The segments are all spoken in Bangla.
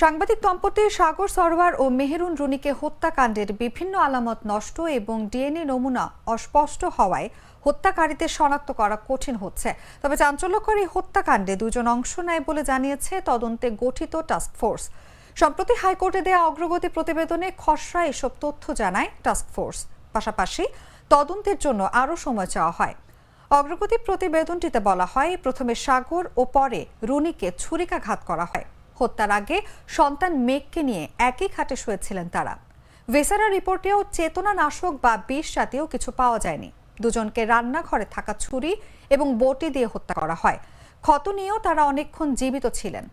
সাংবাদিক দম্পতি সাগর সরোয়ার ও মেহেরুন রুনিকে হত্যাকাণ্ডের বিভিন্ন আলামত নষ্ট এবং ডিএনএ নমুনা অস্পষ্ট হওয়ায় হত্যাকারীদের শনাক্ত করা কঠিন হচ্ছে। তবে চাঞ্চল্যকর এই হত্যাকাণ্ডে দুজন অংশ নেয় বলে জানিয়েছে তদন্তে গঠিত টাস্ক ফোর্স। সম্প্রতি হাইকোর্টে দেয়া অগ্রগতি প্রতিবেদনে খসড়া এসব তথ্য জানায় টাস্ক ফোর্স। পাশাপাশি তদন্তের জন্য আরও সময় চাওয়া হয়। অগ্রগতি প্রতিবেদনটিতে বলা হয়, প্রথমে সাগর ও পরে রুনিকে ছুরিকাঘাত করা হয়। হত্যার আগে সন্তান মেঘকে নিয়ে একই খাটে শুয়েছিলেন তারা। ভেসারা রিপোর্টেও চেতনানাশক বা বিষ জাতীয় কিছু পাওয়া যায়নি। দুজনকে রান্নাঘরে থাকা ছুরি এবং বটি দিয়ে হত্যা করা হয়। ক্ষত নিয়েও তারা অনেকক্ষণ জীবিত ছিলেন।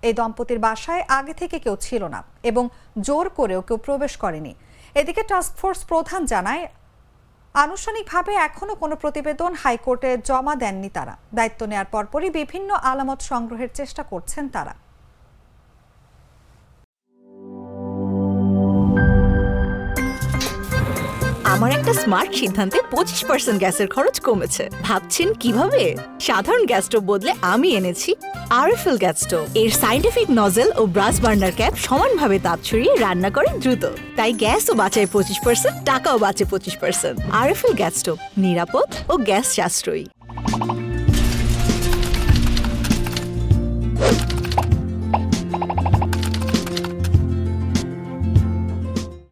এই দম্পতির বাসায় আগে থেকে কেউ ছিল না এবং জোর করেও কেউ প্রবেশ করেনি। এদিকে টাস্কফোর্স প্রধান জানায়, আনুষ্ঠানিকভাবে এখনো কোনো প্রতিবেদন হাইকোর্টে জমা দেননি তারা। দায়িত্ব নেওয়ার পরপরই বিভিন্ন আলামত সংগ্রহের চেষ্টা করছেন তারা। আমার একটা স্মার্ট সিদ্ধান্তে 25% গ্যাসের খরচ কমেছে। ভাবছেন কিভাবে? সাধারণ গ্যাস স্টোভ বদলে আমি এনেছি আরএফএল গ্যাস স্টোভ। এর সাইন্টিফিক নজল ও ব্রাস বার্নার ক্যাপ সমানভাবে তাপ ছড়িয়ে রান্না করে দ্রুত। তাই গ্যাসও বাঁচায় 25%, টাকাও বাঁচে 25%। আরএফএল গ্যাস স্টোভ নিরাপদ ও গ্যাস সাশ্রয়ী।